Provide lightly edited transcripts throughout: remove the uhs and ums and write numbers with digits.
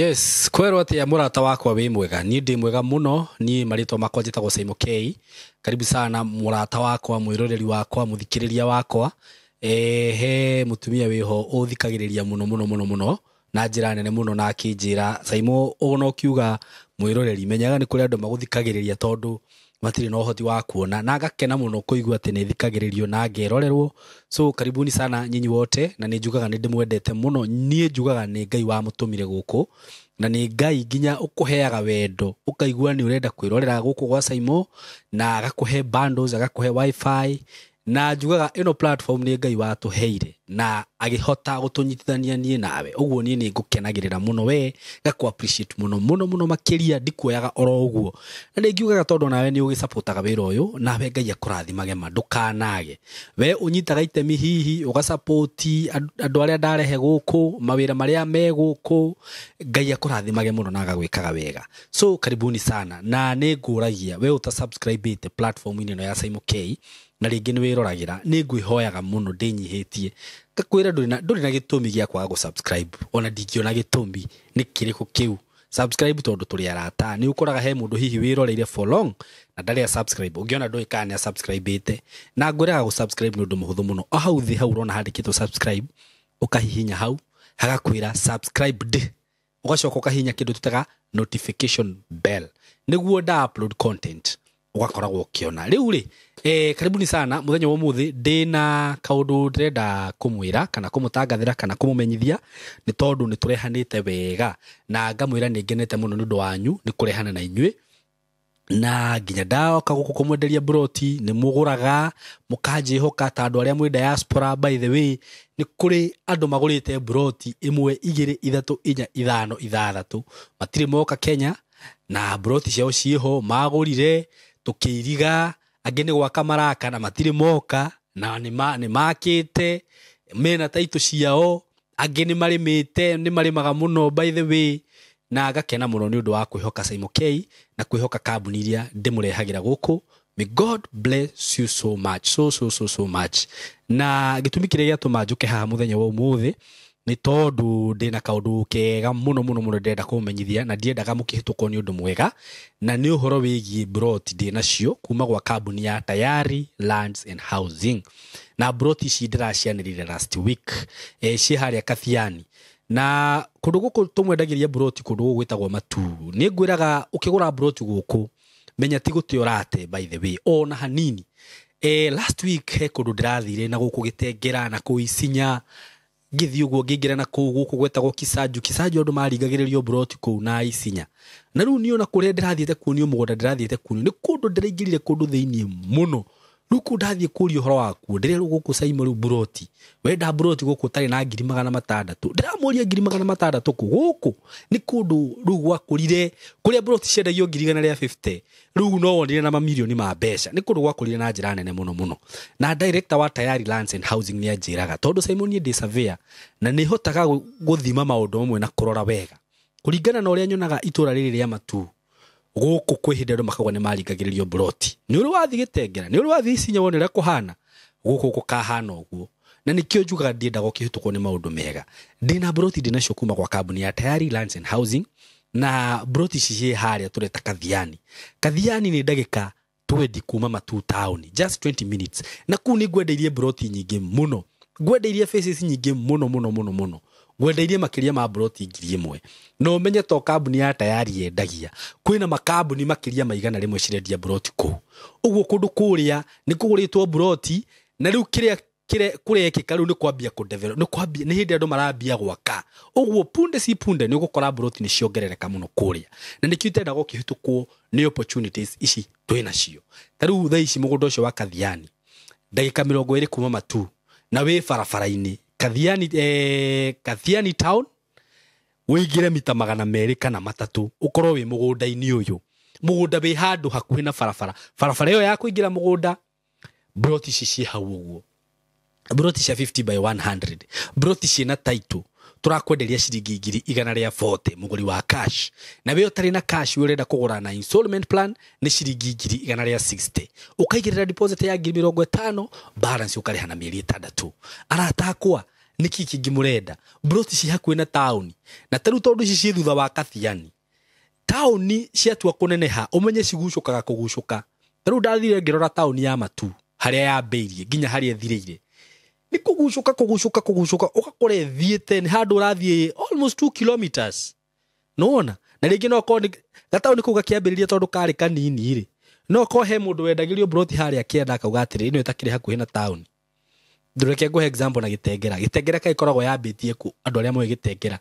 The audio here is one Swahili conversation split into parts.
Yes, kwero ati ya murata wakwa wi mwega. Ni ndi mwega muno, ni marito makwa njitagwo Simon K. Karibu sana murata wakwa, mwiroreri wakwa, muthikiriria wakwa. He mutumia wiho uthikagiriria muno na njira nene muno na akinjira Simon ono kiuga mwiroreri menyaga ni kuri andu maguthikagiriria tondu matiri no hoti wa kuona na ngakena muno kuigua ati ni thikagiririo na ngerorerwo. So karibuni sana nyinyi wote, na ni njugaga ni ndimwendete muno. Nie njugaga ni Ngai wa mutumire guku, na ni Ngai nginya ukuheaga wendo ukaigua ni urenda kwirorera guku gwa Simon, na agakuhe bundles, agakuhe wifi, na njugaga ino platform ni Ngai wa tuheire na agihota gutunyitithania nie nawe. Uguo ni ngukenagirira muno we, gaku appreciate muno makiria, ndikuoyaga oro uguo. Na ngiugaga tondu nawe ni ugisupportaga wira uyu, nawe Ngai akurathimage ndukanage. We unyitaga itemi hihi ugasupport andu aria ndarehe guku, mawira maria me guku, Ngai akurathimage muno na agagwikaga wega. So karibuni sana, na ni nguragia we uta subscribe ite platform ino ya Simon K, na ringi ni wiroragira ni ngwihoyaga muno ndinyihitie ngakwira nduri na gitumi gia kwaga subscribe, ona ndingiona gitumi ni kiriko kiu. Subscribe tondu turi arata. Ni ukoraga he mundu hihi wiroreire for long na ndari subscribe, ungiona ndoi kana subscribe ite, na ngwiraga go subscribe ni undu muhuthu muno. Hau thi hau rona handikitwo subscribe, ukahihinya hau hagakwira subscribed, ugacoka ukahihinya kindu tutaga notification bell, niguo nda upload content ugakoragwo ukiona. Riu ri karibuni sana muthenya wa muthi ndina kaundu ndirenda kumwira kana kumutangathira kana kumumenyithia, ni tondu ni turehanite wega na ngamwira ni ngenete muno ni undu wanyu ni kurehana na inyui, na nginya ndaoka guku kumwenderia broti ni muguraga mukanjihoka ta andu aria mwi diaspora. By the way, ni kuri andu magurite broti 1 2 3 4 5 6 matiri moka Kenya, na broti ciao ciho magurire tukiriga agene gwaka maraka na matiri moka, na ni makite mena taito ciao agene marimite ni marimaga muno. By the way, na agakena muno ni undu wa kwihoka Simon K na kwihoka kambuni iria ndimurehagira guku. May God bless you so much, so much. Na gitumi kiria giatuma njuke haha muthenya wa umuthi ni tondu ndina kaundu kega muno ndenda kumenyithia, na ndiendaga mukihituko ni undu mwega, na ni uhoro wigie broti ndinacio kuma gwa kambuni ya Tayari Lands and Housing. Na broti ici ndiracianirire last week ci haria Kathiani, na kundu guku tumwendagiria broti kundu gugwitagwo Matu. Ni ngwiraga ukigura broti guku menya ti guti urate, by the way, ona hanini. Last week he kundu ndirathire na guku gitengera na kuisinya githi uguo ngingira na kuu guku gwetagwo Kisaju andu marigagiririo broti kuu na isinya. Na riu niona kuria ndirathiete kunio mugunda ndirathiete kunio ni kundu ndiraingirire kundu thiini muno. Ruku ndathie kurio horo waku ndirero guku Simon ru broti wenda broti guku tari na 600 ndiramuria 600 guku ni kundu ru gwakurire kuria broti ciendagio 150 ru no wonire na mamilioni ma mbeca. Ni kundu gwakurire na njira nene muno. Na director wa Tayari Lands and Housing ni ajiraga tondu Simon ni surveyor na ni hotaga guthima maundu amwe na kurora wega kuringana na uria nyonaga itura riri ria Matu guku kwihinde andu makagwa ni marigagiririo broti. Ni uri wathi gitengera, ni uri wathi isinya wonera kuhana guku kukahana uguo, na nikio njugaga ndienda gukihituko ni maundu mega. Ndina broti ndinacio kuma kwa kambuni ya Tayari Lands and Housing, na broti cicie haria tureta Kathiani ni ndagika 20 kuma Matu town, just 20 minutes. Na ku ni gwendeirie broti nyingi muno, gwendeirie faces nyingi muno gwendeirie makiria ma broti 1,000. No menye to kambuni ya Tayari yendagia kwina makambuni makiria maigana rimwe cirendia broti ku. Uguo kundu kuria ni kuguritwo broti, na riu kiria kurekika riu ni kwambia ku develop, ni kwambia ni hindi andu marambia gwaka. Uguo punde ni gukora broti ni ciongerereka muno kuria, na nikio itenda gukihitukwo ni opportunities ici twina cio. Taru thaa ici mugunda ucio wa Kathiani ndagika 20 kuma Matu na we barabara-ini Kathiani town wigire mita 200 kana 3 ukorwo wi mugunda-ini uyu. Mugunda wi handu hakuhi na barabara iyo ya kuingira mugunda. Broti cici hau uguo, broti cia 50 by 100, broti cina title turakwenderia ciringi 140 muguri wa cash. Na we utari na cash urenda kugura na installment plan ni ciringi 160. Ukaigirira deposit ya 50, balance ukariha na mieri 6. Aratakwa niki kingi murenda broti ci hakuĩ na tauni na taru tondu ici ci thutha wa Kathiani tauni ciatua kuneneha umenye cigucukaga kugucuka taru ndathire ngirora tauni ya Matu haria yambĩirie nginya haria thirĩire ni kugucuka ugakore thiete ni handu urathie almost 2 kilometers nona na ringi no ko gatauni kuga kiambĩrĩria tondu kari kanini ri no ko he mundu wendagirio broti haria kienda akauga atiri ino itakiri hakuĩ na tauni ndureke nguhe example na Gitengera kai koragwo yambĩtie ku andu aria moe Gitengera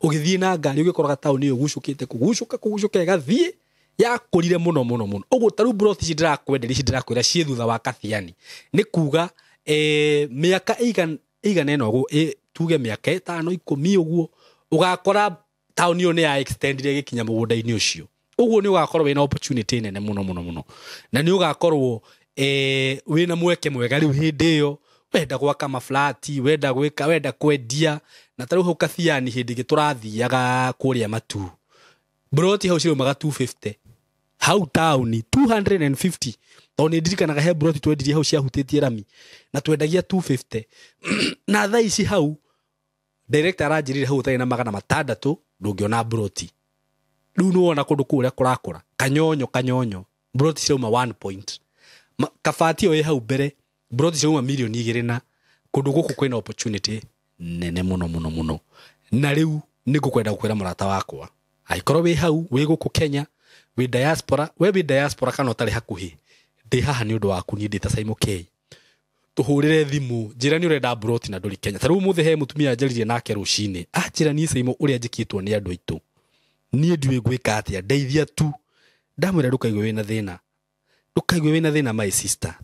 ugithie na ngari ugikora tauni iyo gucukite kugucuka igathie yakurire muno uguo taru broti ci ndirakwenderia ci ndirakwira cie thutha wa Kathiani ni kuga miaka igana eno tuge miaka 5 10 uguo ugakora tauni iyo ni ya extendire gikinya mugunda-ini ucio uguo ni ugakorwo wina opportunity nene muno na ni ugakorwo wina mweke mwega riu hindi iyo wenda gwaka maflati wenda gwika wenda kwendia na taru hau Kathiani hindi giturathiaga kuria Matu broti hau cirumaga 250 hau tauni 250 toni ndirikanaga he broti twendirie hau ciahutĩtie rami na twendagia 250 na thaa ici hau director aranjirire hau tari na magana 600 ndũngĩona broti rĩu nĩ wona kũndũ kũrĩa kũrakũra kanyonyo broti cirauma 1 point kabati ĩyo ĩ hau mbere broti cirauma milioni 2 na kũndũ gũkũ kwĩna opportunity nene muno na rĩu nĩ ngũkwenda gũkwĩra mũrata wakwa aikorwo wĩ hau wĩ gũkũ Kenya wĩ diaspora kana ũtarĩ hakuhĩ ndi haha nĩ ũndũ waku niĩ ndĩ ta Simon K tuhurire thimu njĩra nĩ ũrenda broti na ndũrĩ Kenya tarĩu mũthĩ he mũtumia njaririe nake rũcinĩ njĩra niĩ Simon ũrĩa njĩkĩtwo nĩ andũ aitũ niĩ ndiũĩ gwĩka atĩa ndeithia tu ndamwĩra ndũkaigue wĩna thĩna my sister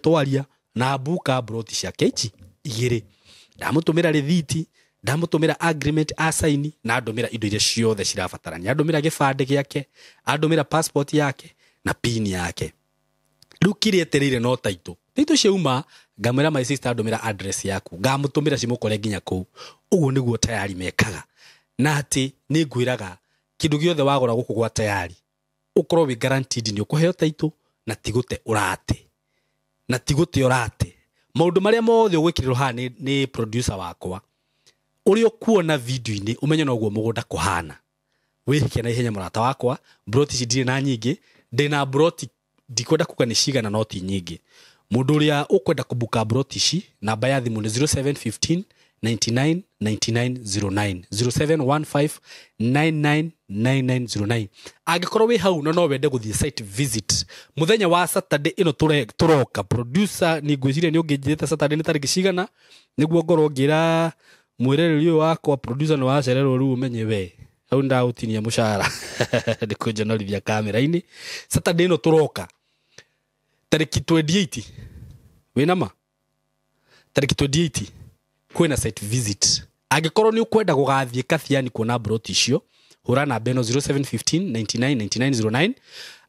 twaria na mbuka broti ciake ici igĩrĩ ndamũtũmĩra rĩthiti ndamũtũmĩra agreement asaini na ndũmĩra indo iria ciothe cirabatarania ndũmĩra gĩbandĩ gĩake ndũmĩra passport yake na pin yake rĩu kĩrĩa etereire no taitũ ciauma ngamwĩra my sister ndũmĩra address yaku ngamũtũmĩra cimũkore nginya kũu ũguo nĩguo tayari mekaga na atĩ nĩ ngwĩraga kĩndũ gĩothe wagũra gũkũ gwa tayari ukorwo wi guaranteed ni ukuheo taito na tigute urate maundu maria mothe ugwikirirwo ha ni producer wakwa uri ukuona video-ini umenye noguo mugunda kuhana wihike na ihenya murata wakwa broti cidire na nyingi ndina broti ndikwenda kuka ni cigana no ti nyingi mundu uria ukwenda kubuka broti ici namba ya thimu ni 0715 99 9909 0715 999909 angikorwo wi hau no wende guthie site visit muthenya wa Saturday ino turoka producer ni ngwiciria ni ungijite Saturday ni tariki cigana niguo ngorwo ngira mwirereri wakwa producer no wacererwo riu umenye we hau ndautinia mushara ndikunjonorithia kamera-ini Saturday ino turoka tariki 28 wina ma tariki 28 kwina site visit angikorwo ni ukwenda gugathie Kathiani kuona broti icio hura na beno 0715 999909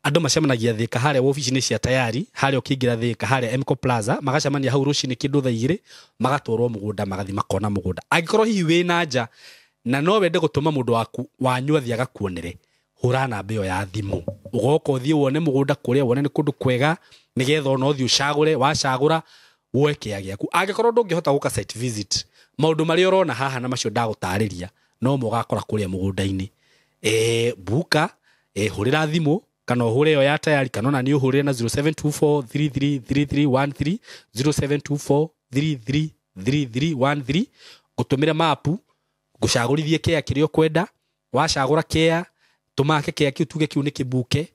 andu macemanagia Thika haria ofici-ini cia tayari haria ukiingira Thika haria Emco Plaza magacemania hau rucini kindu thaa 2 magatwarwo mugunda magathi makona mugunda angikorwo hihi wina nja na no wende gutuma mundu waku wanyuathi agakuonere hura na beo ya thimu ugoka uthie wone mugunda kuria wone ni kundu kwega nigetha no uthie ucagure wacagura woe kia giaku angikorwo ndungihota guka site visit maundu maria urona haha na macio ndagutariria no mugakora kuria mugunda-ini buka hurira thimu kana uhure yo ya tayari kana na ni uhure na 0724333313 0724333313 gutumira mapu gucagurithie kia kirio kwenda wacagura kia tumake kia kiu tuge kiu ni kibuke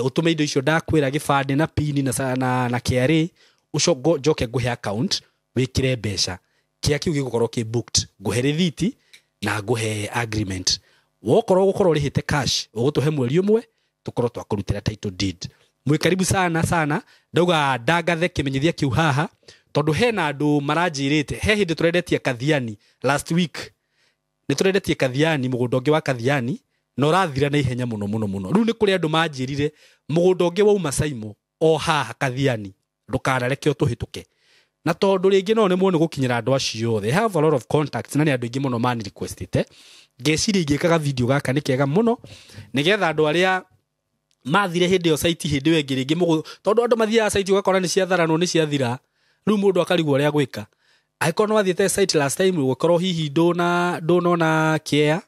utume indo icio ndakwira gibande na pin na KRA ucogo joke nguhe account wikire mbeca kia kiu gigukorwo ki booked nguhe rithiti na nguhe agreement wokorwo gukorwo rihite cash ugutuhe mweri umwe tukorwo twakurutira title deed mwi karibu sana ndauga ndagathe kimenyithia kiu haha tondu hena andu maranjirite he hindi turendetie Kathiani last week ni turendetie Kathiani mugunda ungi wa Kathiani no rathira na ihenya muno riu ni kuri andu manjirire mugunda ungi wa Umasaimo o haha Kathiani ndukanareke utuhituke na tondu ringi no nemwo ni gukinyira andu acio they have a lot of contacts na ni andu ingi muno man requestete ngeciri ngikaga video gaka ni kega muno nigetha andu aria mathire hindi yo site hindi wengi ringi mugu tondu andu mathia site ugakora ni cia tharano ni cia thira riu mundu akarigwo ria gwika Aiko no athiete site last time gukorwo hihi ndona kia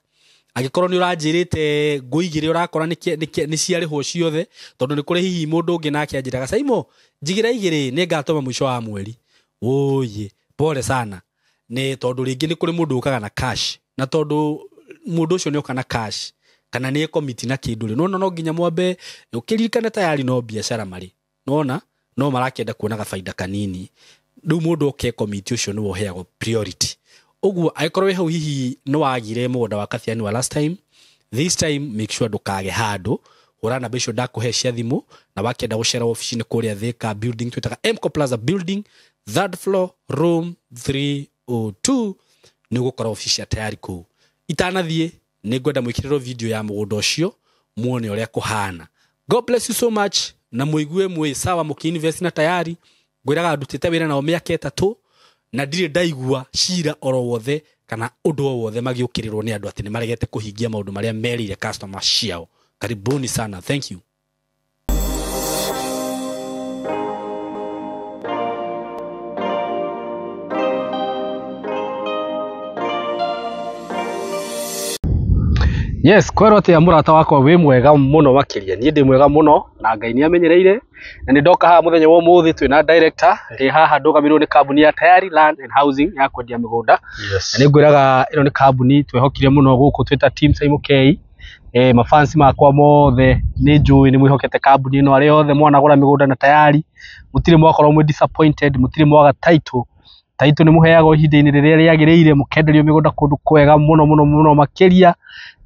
agikorwo ni uranjirite nguigire urakora ni ciarihwo ciothe tondu ni kuri hihi mundu ungi nake anjiraga Saimo njigira igiri ni ngatoma mwisho wa mweri oye pole sana ni tondu ringi ni kuri mundu ukaga na cash na tondu mundu ucio ni uka na cash kana ni commit na kindu ri no nginya mwambe ukiririkana tayari no biashara mari nona no marakenda kuonaga faida kanini ndu mundu uke commit ucio ni woheagwo priority uguo aikorwo hau hihi no wagire mugunda wa Kathiani wa last time this time make sure ndukage handu urana besho ndakuhe cia thimu na wakenda gucera office-ini kuria Thika building twitaga Mco Plaza building 3rd floor room 302 ni gukora office ya tayari ku itanathie ni ngwenda mwikiriro video ya mugunda ucio muone uria kuhana. God bless you so much na muigue mwe sawa mukiinvest na tayari ngwiraga ndutite wira nao miaka 3 na ndire ndaigua cira oro wothe kana undu wothe magiukirirwo ni andu ati ni maregete kuhingia maundu maria merire customer ciao. Karibuni sana. Thank you. Yes, kwero ati amurata wako wi mwega muno makiria ni ndi mwega muno na Ngai ni amenyereire na ni ndoka ha muthenya wo muthi twina director ri haha ndugamirwo ni kambuni ya Tayari Land and Housing ya kwendia migunda. Na ni ngwiraga ino ni kambuni twehokire muno guku twita team Saimo K mafansi makwa mothe ni njui ni mwihokete kambuni ino ari othe mwanagura migunda na Tayari mutire mwakorwo mwe disappointed mutire mwaga title ni muheago ihinda-ini riria riagiriire mukenderio migunda kundu kwega muno makiria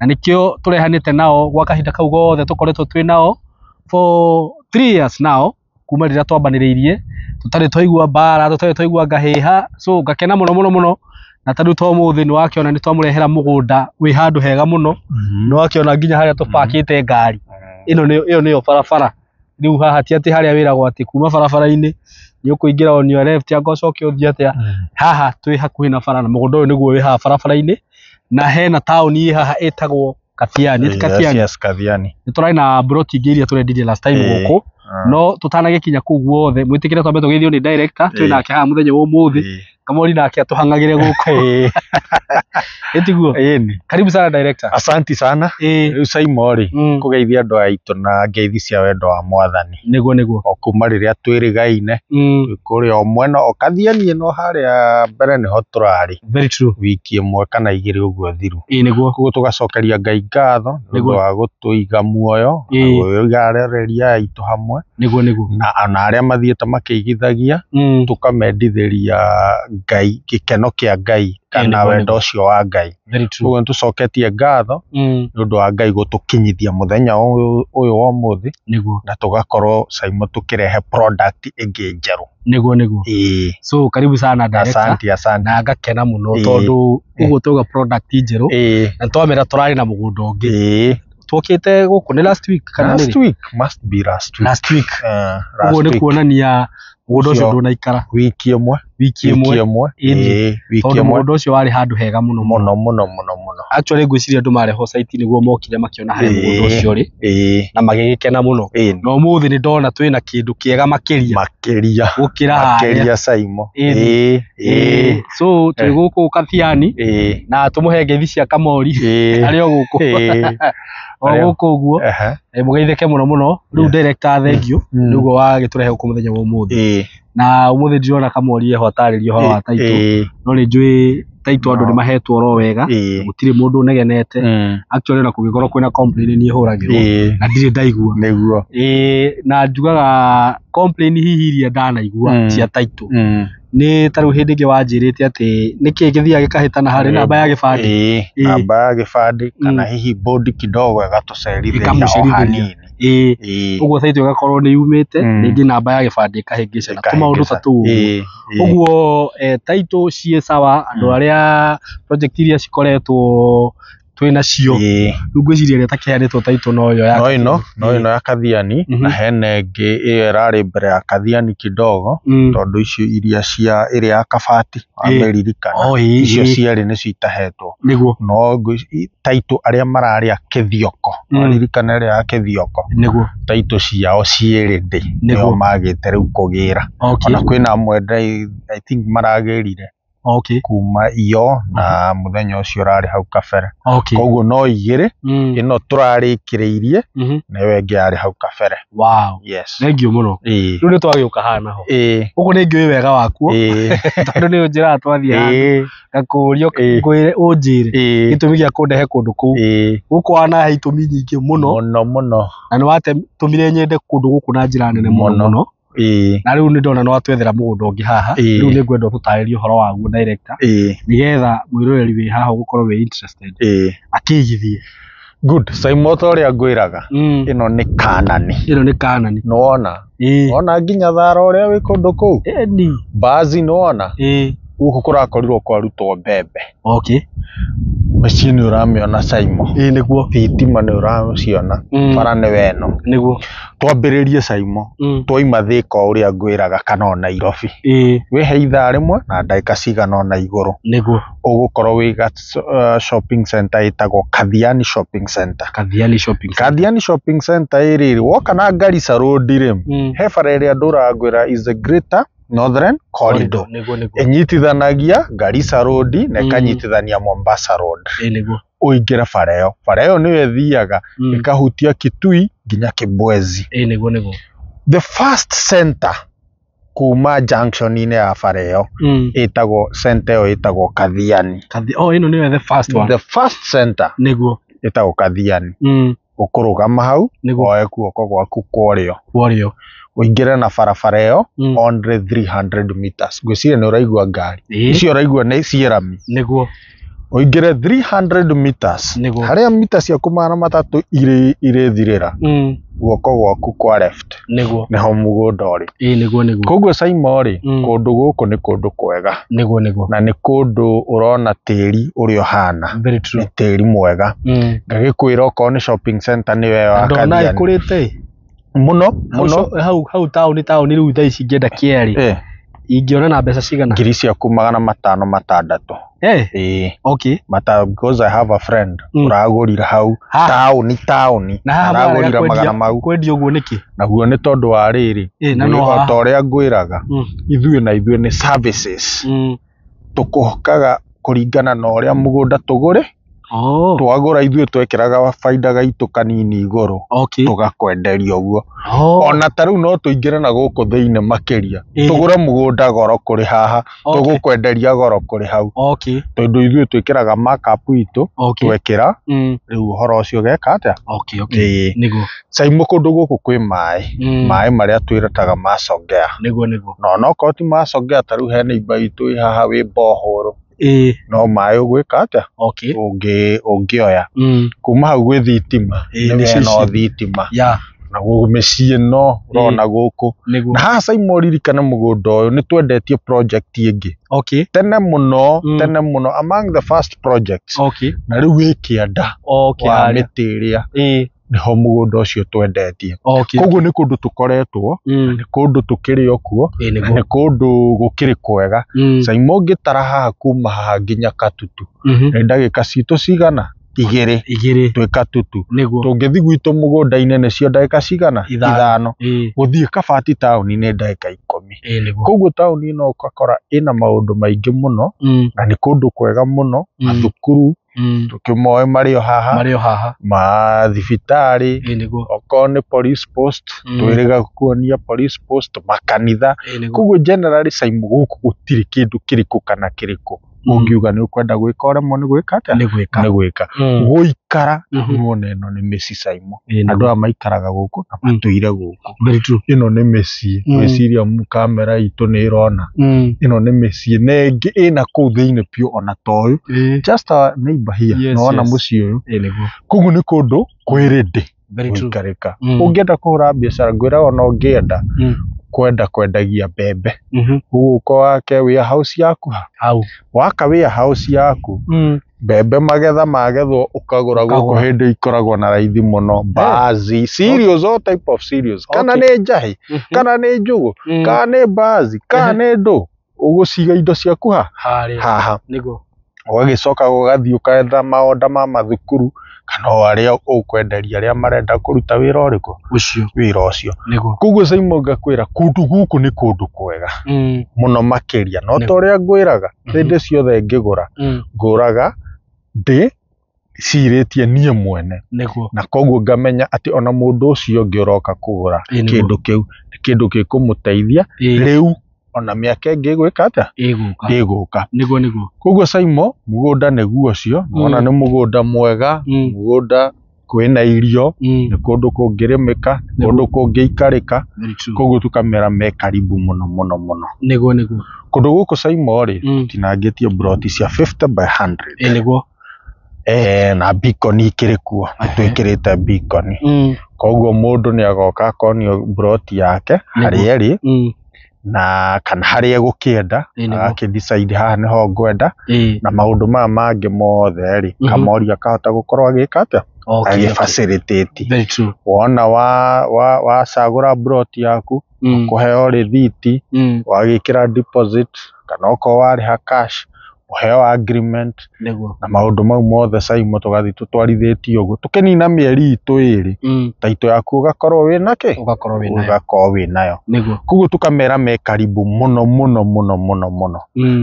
na nikio turehanite nao gwa kahinda kau gothe tukoretwo twi nao for 3 years now kuma rira twambaniriirie tutari twaigua bara tutari twaigua ngahiha so ngakena muno na tandu to muthi ni wakiona ni twamurehera mugunda wi handu hega muno no wakiona nginya haria tupakite ngari iyo niyo barabara riu haha ti ati haria wiragwo ati kuma barabara-ini ni ukuingira on your left ya gocoke uthie atia haha twi hakuhi na bara na mugunda uyu niguo wi haha barabara-ini na hena town yi haha etagwo Kathiani yes Kathiani ni turai na broti ngiria turendirie last time guku no tutanagikinya kuu guothe mwitikire twambe tugithio ni director twina ke haha muthenya wo muthi kamori nake atuhangagire guku etiguo karibu sana director. Asanti sana riu Saimo ri kugeithia andu aitu na ngeithi cia wendo wa mwathani niguo okuma riria twirigaine kuri o mwena o Kathiani ino haria mbere niho turari very true wiki imwe kana igiri uguo thiru niguo kugo tugacokeria Ngai ngatho niguo wa gutuiga muoyo igarereria aitu hamwe niguo na aria mathiete makiigithagia tukamendithiria Ngai gikeno kia Ngai kana wendo ucio wa Ngai uguo tucoketie ngatho ni undu wa Ngai gutukinyithia muthenya uyu wa muthi na tugakorwo Saimo tukirehe product ingi njeru niguo so karibu sana director. Asante na ngakena muno tondu uguo tuga product njeru na twamera turari na mugunda ungi twokite guku ni last week kana last week must be last week uguo ni kuonania mugunda ucio ndunaikara wiki imwe mugunda ucio wari handu hega muno actually ngwiciria andu mareho site niguo mokire makiona haria mugunda ucio ri na magigikena muno no muthi ni ndona twina kindu kiega makiria gukira haria Saimo so twi guku Kathiani na tumuhe ngeithi cia kamori ario guku o guku guo mugeithike muno riu director thank you niguo wagiturehe guku muthenya wa umuthi na umuthi ndirona kamori eho ataririo ho wa title no ni njui title andu ni mahetwo ro wega gutire mundu unegenete actually na kugikorwo kwina complain ni huragirwo na ndire ndaigua niguo na njugaga complain hihi iria ndanaigua cia title ni taru hindi ingi wanjirite ati niki githia gikahitana hari namba ya gibandi namba ya gibandi kana hihi board kidogo igatucerithia hanini uguo title igakorwo ni yumite ningi namba ya gibandi ikahingicana tumaundu tatu uguo title cie sawa andu aria project iria cikoretwo twina cio ngwiciria ria takihanitwo title no yo ya Kathiani na hene ngi iyo irari mbere ya Kathiani kidogo tondu icio iria cia iria ya Kabati amerikana icio ciari ni citahetwo no title aria mararia Kithioko amerikana iria ya Kithioko title ciao cieri ndi nio magite riu kugira ona kwina mwenda I think maragerire Okay. Kuma iyo na muthenya ucio urari hau kabere. Okay. Koguo no igire ino turarikireirie na yo engi ari hau kabere. Wow. Yes. Thank you muno. Riu ni twagiuka hana ho. Ugu ni ngiui wega waku. Tondu ni unjira twathie gakurio ngwire unjire gitumi gia kundehe kundu kuu. Guku wana he itumi nyingi muno muno. Na ni watumire nyende kundu guku na njira nene muno. Na riu ni ndona no atwethera mugunda ungi haha. Riu ni ngwenda tutaririe horo waguo director. Nigetha mwiroreri wi haha gukorwo wi interested. Akigithie. Good. Simon tori agwiraga. Ino ni Kanani. Ino ni Kanani. No wona. Wona nginya thara uria wi kundu kuu. Ni. Bazi no wona. Guku kurakorirwo kwarutwo mbembe. Okay. Machine ni uramiona Simon. Niguo. Thitima ni uraciona. Bara ni weno. Niguo. Twambiririe Simon. Twaima Thika uria ngwiraga kana ona Nairobi. Wihe ithaa rimwe na ndagika cigana ona iguru. Niguo. Ugukorwo wi shopping center itagwo Kathiani Shopping Center. Kathiani Shopping Center. Kathiani Shopping Center iri woka na Garissa Road ri. He bara iria nduragwira is the Greater Northern Corridor. Enyitithanagia Garissa Road na ikanyitithania Mombasa Road. Niguo. Uingira bara iyo. Bara iyo niwe thiaga ikahutia Kitui nginya Kibwezi. Niguo niguo. The first center kuma junction ine ya bara iyo itagwo center iyo itagwo Kathiani. Ino niwe the first one. The first center niguo itagwo Kathiani. Ukurugama hau oe guoko gwaku kworio uingire na barabara iyo only 300 meters. Gwiciria ni uraigua ngari icio uraigua ni ciarami. Niguo uingire 300 meters haria mita ciaku magana matatu ire thirira guoko gwaku kwa left niho mugunda uri. Niguo koguo Simon ri kundu guku ni kundu kwega. Niguo na ni kundu urona tiri uri ohana ni tiri mwega. Ngagikwira uko ni shopping center ni wewe wa Kathiani. Ndona ikurite muno hau town riu thaa ici ngenda kieri ingiona na mbeca cigana? Ngiri ciaku magana matano matandatu. Okay. Because I have a friend uragurira hau town aragurira magana mau. Kwendia uguo niki? Naguo ni tondu wa riri ota uria ngwiraga ithuĩ ni services tukuhokaga kuringana na uria mugunda tugure. Twagura ithuĩ twekiraga baida gaitu kanini iguru tugakwenderia uguo. Ona taru no tuingire na guku thiine makiria tugure mugunda goro kuri haha tugukwenderia goro kuri hau. Tondu ithuĩ twekiraga markup itu twekira riu horo ucio geka atia. Niguo Simon kundu guku kwi mai maria twirataga Masongea. Niguo no koti Masongea taru he neighbor itu haha wi bohoro no mai ugwika atia ungioya kuma hau gwi thitima no thitima na gumicie no rona guku na haha Simon ririkana mugunda uyu ni twendetie project ingi tene muno among the first projects na riu wikianda wa mitiria niho mugunda ucio twendetie. Koguo ni kundu tukoretwo ni kundu tukirio kuo ni kundu gukiri kwega. Simon ngitara haha kuma haha nginya Katutu na ndagika citu cigana igiri twi Katutu. Tungithi gwitu mugunda inene cio ndagika cigana 5 guthie Kabati town ni ndagika 10. Koguo town ino ukakora ina maundu maingi muno na ni kundu kwega muno. Mathukuru tukimoe mario haha ma thibitari okone police post twiriga kuonia police post makanitha. Koguo generally Simon guku gutiri kindu kiriku kana kiriku ungiuga ni ukwenda gwika uremwo ni gwika atia ni gwika guikara muone ino ni meci Simon. Andu a maikaraga guku na matuire guku. Ino ni meci gwiciria kamera itu ni irona ino ni meci nengi ina kuu thiini pio ona toyu just a neighbor here no ona muci uyu. Koguo ni kundu kwiridi guikarika. Ungienda kuhura biashara ngwira ona ungienda kwendagia mbembe uko wake warehouse yaku waka warehouse yaku mbembe magetha magethwo ukagura guku hindi ikoragwo na raithi muno. Bazi cereals, all type of cereals kana ni njahi kana ni njugu kana ni bazi kana ni ndu uguciga indo ciaku haha. Niguo ũgagĩcoka ũgathiĩ ũkaetha maonda ma mathukuru kana arĩa ũkwenderia arĩa marenda kũruta wĩra ũrĩkũ wĩra ũcio. Koguo Simon ngakwĩra kũndũ gũkũ nĩ kũndũ kwega mũno makĩria, no ta ũrĩa ngwĩraga hĩndĩ ciothe ngĩgũra ngũraga cirĩtie niĩ mwene, na koguo ngamenya atĩ ona mũndũ ũcio ũngĩ ũroka kũgũra kĩndũ kĩu nĩ kĩndũ gĩkũmũteithia rĩu ona mĩaka ĩngĩ ĩgwĩka atĩa ĩgũka. Koguo Simon mũgũnda nĩguo ũcio, ona nĩ mũgũnda mwega, mũgũnda kwĩna irio, nĩ kũndũ kũngĩrĩmĩka, kũndũ kũngĩikarĩka, koguo tukamera me karibu mũno mũno mũno. Kũndũ gũkũ Simon rĩ tũtinangĩtie broti cia 50 by 100 na beacon ikĩrĩ kuo, twĩkĩrĩte beacon. Koguo mũndũ nĩ agoka akonio broti yake harĩa ĩrĩ na kana harĩa egũkĩenda, agakĩ decide haha nĩho ngwenda, na maũndũ maya mangĩ mothe rĩ Kamori akahota gũkorwo agĩka atĩa agĩ-facilitate. Wona wacagũra broti yaku ũkũheo rĩthiti, wagĩkĩra deposit kana okorwo warĩha cash ũheo agreement na maũndũ mau mothe Simon tũgathiĩ tũtwarithĩtie ũguo, tũkĩnina mĩeri itũ ĩrĩ taitũ yaku ũgakorwo wĩnakĩ ũgakorwo wĩnayo. Koguo tũkamera me karibu mũno mũno mũno mũno mũno,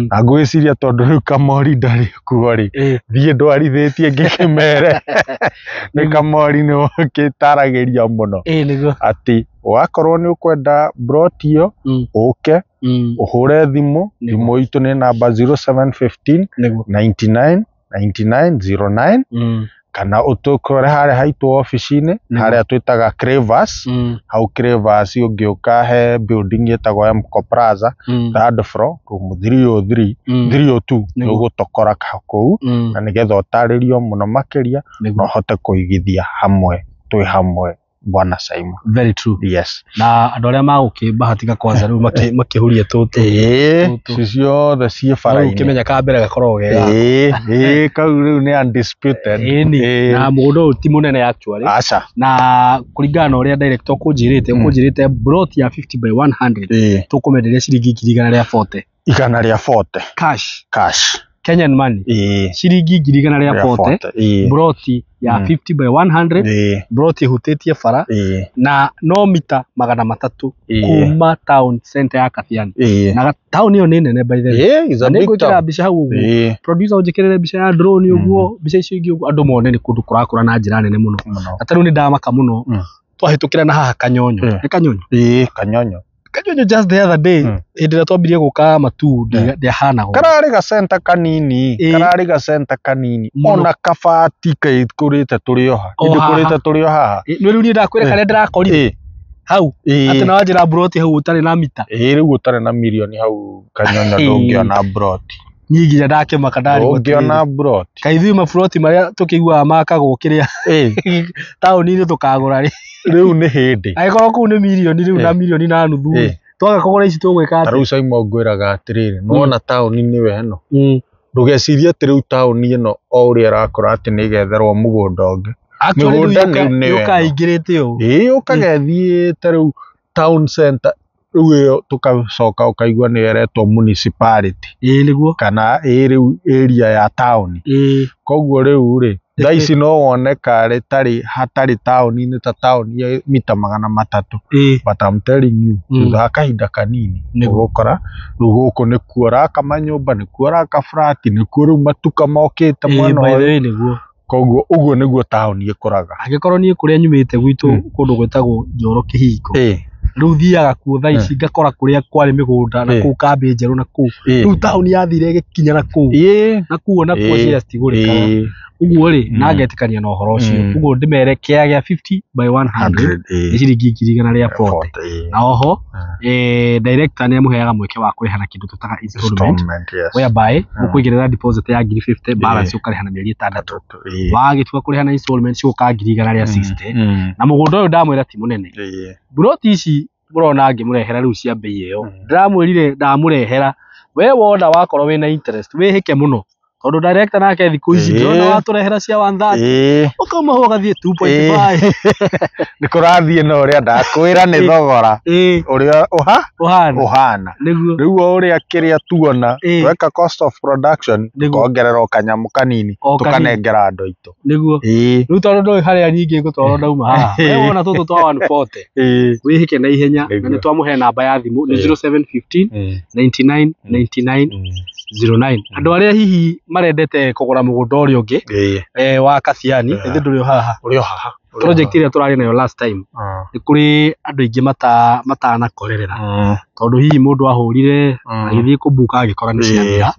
na ngwĩciria tondũ rĩu Kamori ndarĩ kuo rĩ thiĩ ndwarithĩtie ngĩkĩmere nĩ Kamori nĩ ũgĩtaragĩria mũno atĩ wakorwo nĩ ũkwenda broti ĩyo ũke ũhũre thimũ itũ nĩ namba 0715 99 99 09 kana ũtũkore harĩa haitũ ofici-inĩ harĩa twĩtaga Crevas. Hau Crevas ũngĩũka he building ĩtagwo Mco Plaza 3rd floor room 303 302 nĩ ũgũtokora kũu, na nĩgetha ũtarĩrio mũno makĩria na ũhote kũigithia hamwe twĩ hamwe Bwana Simon. Very true. Yes. Na andũ arĩa magũkĩbahatika kwanza rĩu makĩhuria tũtũ ciothe ciĩ bara-inĩ ũkĩmenya ka mbere gakoragwo gega kau rĩu nĩ undisputed. Na mũgũnda ũyũ ti mũnene actually, na kũringana na ũrĩa director ũkũnjĩrĩte broti ya 50 by 100 tũkũmenderia ciringi 140 cash Kenyan money ciringi 140 broti ya 50 by 100 broti hutĩtie bara na no mita 300 kuma town center ya Kathiani, na town ĩyo nĩ nene by the way. Nĩ ngwĩkĩra mbica hau ũguo, producer ũnjĩkĩrĩre mbica ya drone ũguo, mbica icio ingĩ ũguo, andũ mone nĩ kũndũ kũrakũra na njĩra nene mũno. Ata rĩu nĩ ndamaka mũno twahĩtũkĩra na haha Kanyonyo, nĩ Kanyonyo just the other day hĩndĩ ĩrĩa twambirie gũka matu ndĩahanaga kararĩ ga center kanini ona kabati kũrĩte tũrĩ haha. Nĩ rĩu niĩ ndakwĩra karĩa ndĩrakorire hau atĩ na wanjĩra broti hau ũtarĩ na mita rĩu ũtarĩ na mirioni hau Kanyonyo ndũngĩona broti. Niĩ nginya ndakĩmaka ndũngĩona broti. Kaĩ ithuĩ mabroti marĩa tũkĩiguaga makagwo kĩrĩa taũni-inĩ tũkagũra rĩu nĩ hĩndĩ agĩkorwo kũu nĩ mirioni rĩu na mirioni na nuthu twaga kũgũra ici tũgwĩka atĩ. Rĩu Simon ngwĩraga atĩrĩrĩ, nĩwona taũni-inĩ weno ndũgecirie atĩ rĩu taũni ĩno o ũrĩa ĩrakũra atĩ nĩ ĩgetherwo mũgũnda ũngĩ. Mĩgũnda nĩ yũkaingĩrĩte ũũ ũkagethiĩte rĩu town center rĩu ĩyo tũgacoka ũkaigua nĩ yeretwo municipality nĩguo kana rĩu area ya taũni. Koguo rĩu rĩ thaa ici no wone karĩ hatarĩ taũni-inĩ ta taũni ya mita 300 but I'm telling you thutha kahinda kanini ũgũkora rĩu gũkũ nĩkuo ũraka manyũmba, nĩkuo ũraka flat, nĩkuo rĩu matuka mokĩte mwena ũyũ. Koguo ũguo nĩguo taũni ĩkũraga. Angĩkorwo niĩ kũrĩa nyumĩte gwitũ kũndũ gwĩtagwo Njoro Kĩhingo rĩu thiaga kuo thaa ici ngakora kũrĩa kwarĩ mĩgũnda na kũu kambĩ njerũ na kũu rĩu taũni yathire ĩgĩkinya na kũu nakuo cia citigũrĩkaga. Ũguo rĩ na ngetĩkania na ũhoro ũcio, ũguo ndĩmere kĩaya gĩa 50 by 100 nĩ ciringi 140. Na oho director nĩ amũheaga mweke wa kũrĩha na kĩndũ tũtaga installment whereby ũkũigĩrĩra deposit ya 50 balance ũkarĩha na mĩeri 6, wagĩtua kũrĩha na installment ciũka 160. Na mũgũnda ũyũ ndamwĩra ti mũnene, broti ici mũrona ngĩmũrehera rĩu cia bei ĩyo ndĩramwĩrire ndamũrehera we wona wakorwo wĩna interest wĩhĩke mũno tondu director nake thikũ ici ndona waturehera cia 130 ukama ho gathie 2.5 ni kurathiĩ na ũrĩa ndakwĩra nĩ thogora ũrĩa ũhana rĩu ũrĩa kĩrĩa tuona tweka cost of production tukongerera kanyamũ kanini tukanengera andũ aitũ nĩguo rĩu tondũ ndũĩ harĩa nyingĩ ngũtwarwo ndauma haha wewe wona tũtũ twa 140 wĩhĩke na ihenya na nĩ twamũhe namba ya thimũ nĩ 0715 99 99 09 andũ arĩa hihi marendete kũgũra mũgũnda ũrĩa ũngĩ wa Kathiani ĩthĩ ndũrĩ haha project ĩrĩa tũrarĩ nayo last time nĩ kũrĩ andũ aingĩ matanakorerera tondũ hihi mũndũ ahũrire agĩthiĩ kũbuka agĩkora nĩ ciathira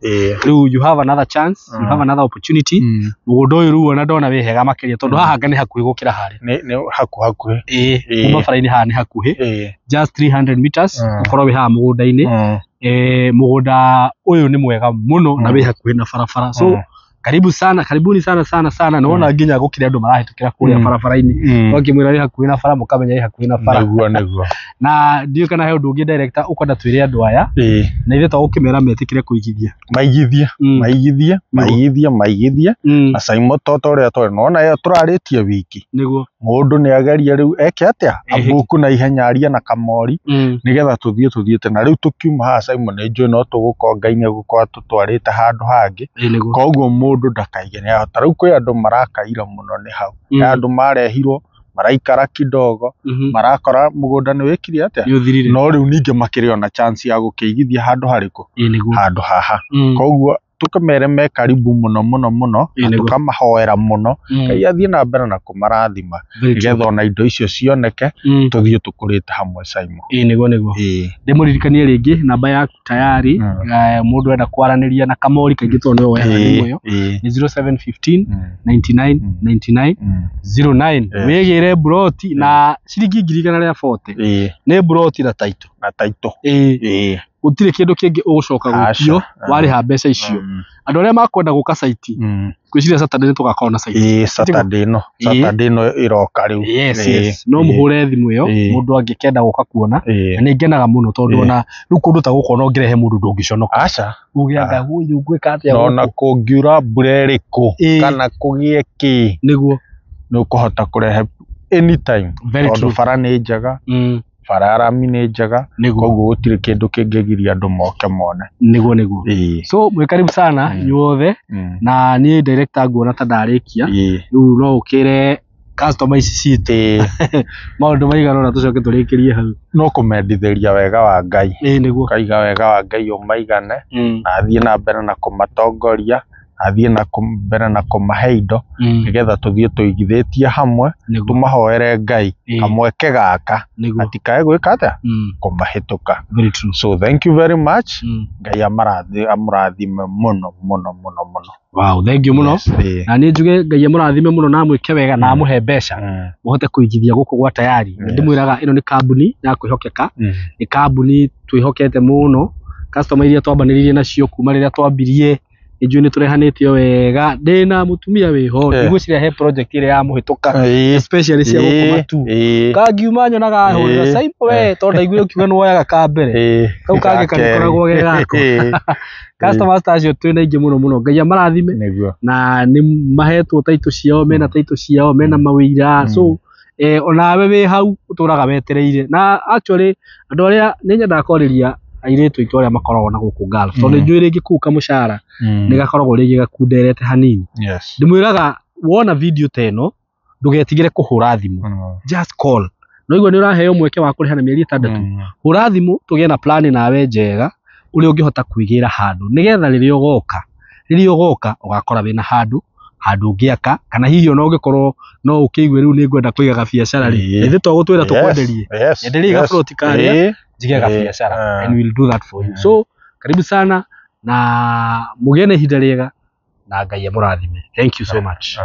rĩu you have another chance you have another opportunity mũgũnda ũyũ rĩu ona ndona wĩ hega makĩria tondũ haha nĩ hakuhĩ gũkĩra harĩa nĩ hakuhĩ kuma bara-inĩ haha nĩ hakuhĩ just 300 meters ũkorwo wĩ haha mũgũnda-inĩ mũgũnda ũyũ nĩ mwega mũno na wĩ hakuhĩ na barabara so karibuni sana naona nginya gũkĩrĩ andũ marahĩtũkĩra kũrĩa barabara-inĩ wakĩmwĩra wĩ hakuhĩ na bara mũkamenya wĩ hakuhĩ na bara nĩguo na ndiũ kana he ũndũ ũngĩ director ũkwenda twĩre andũ aya na ithe twagũkĩmera metĩkĩre kũigithia maigithie na Simon Toto ũrĩa twarĩ nona ĩyo tũrarĩtie wiki nĩguo mũndũ nĩ ageria rĩu eke atĩa abuku na ihenya aria na kamori nĩgetha tuthiĩte na rĩu tũkiuma haha Simon nĩ njũĩ no tũgũkongaine gũkorwo tũtwarĩte handũ hangĩ koguo mũndũ ndakaige nĩ ahota rĩu kwĩ andũ marakaira mũno nĩ hau andũ marehirwo maraikara kidogo marakora mũgũnda nĩ wĩkire atĩa no rĩu ningĩ makĩrĩ ona chance ya gũkĩigithia handũ harĩkũ handũ haha koguo tukamere me karibu mũno na tukamahoera mũno Ngai athiĩ na mbere na kũmarathima nĩgetha ona indo icio cioneke tũthiĩ tũkũrĩte hamwe Simon nĩguo ndĩmũririkanie rĩngĩ namba yaku tayari mũndũ enda kwaranĩria na kamori kaingĩ tondũ nĩwe wehaga thimũ ĩyo nĩ 0715 99 99 09 wĩgĩre broti na ciringi 140 nĩ broti na taito gũtirĩ kĩndũ kĩngĩ ũgũcoka gũkio warĩha mbeca icio andũ arĩa makwenda gũka site gwĩciria Saturday nĩ tũgakorwo na site Saturday no iroka rĩu no mũhũre thimũ ĩyo mũndũ angĩkenda gũka kuona na nĩ ngenaga mũno tondũ ona rĩu kũndũ ta gũkũ no ngĩrehe mũndũ ndũngĩconoka ũgĩanga huyu gwĩka atĩa ona kũngiura mbura ĩrĩkũ kana kũgĩe kĩ nĩguo nĩ ũkũhota kũrehe anytime tondũ bara nĩ njega bara rami nĩ njega koguo gũtirĩ kĩndũ kĩngĩgiria andũ moke mone nĩguo so mwĩ karibu sana inyuothe na niĩ director nguona ta ndarĩkia rĩu no ũkĩre customer ici citũ maũndũ maigana ũna tũcoke tũrĩkĩrie hau no kũmendithĩria wega wa Ngai nĩguo kaiga wega wa Ngai ũmaigane na athiĩ na mbere na kũmatongoria athiĩ na mbere na kũmahe indo nĩgetha tũthiĩ tũigithĩtie hamwe tũmahoere Ngai kamweke gaka atikae gwĩka atĩa kũmahĩtũka so thank you very much Ngai amũrathime mũno wow thank you mũno na niĩ njuge Ngai amũrathime mũno na mwĩke wega na amũhe mbeca mũhote kũigithia gũkũ gwa tayari ndĩmwĩraga ĩno nĩ kambuni ya kwĩhokeka nĩ kambuni twĩhokete mũno customer iria twambanĩrĩirie nacio kuma rĩrĩa twambirie ijue nĩ tũrehanĩtio wega ndĩna mũtumia wĩho nĩgwĩciria he project ĩrĩa ya mũhĩtũka especially cia gũkoma tu kangiuma nyonaga hũrĩra Simon we tondũ ndaiguire ũkiuga nĩ woyaga ka mbere kau kangĩ kanikoragwo ge gako customers ta acio twĩna aingĩ mũno Ngai amarathime na nĩ mahetwo taito ciao mena taito ciao mena mawĩira so onawe wĩ hau ũtũraga wetereire na actually andũ arĩa nĩ nyendaga kwarĩria airĩtu aitũ arĩa makoragwo na gũkũ Gulf tondũ njũĩ rĩngĩ kũu kamũcara nĩ gakoragwo rĩngĩ gakunderete hanini ndĩmwĩraga wona video ta ĩno ndũgetigĩre kũhũra thimũ just call no igua nĩ ũraheo mweke wa kũrĩha na mĩeri 6 hũra thimũ tũgĩe na plan nawe njega ũrĩa ũngĩhota kũigĩra handũ nĩgetha rĩrĩa ũgoka ũgakora wĩna handũ ũngĩaka kana hihi ona ũngĩkorwo no ũkĩigue rĩu nĩ ngwenda kũiga biacara rĩ ithĩ twagũtwĩra tũkwenderie enderie gabroti karĩa jigega biashara and we'll do that for you so karibu sana na mugene ihinda rĩega na Ngai amũrathime thank you so much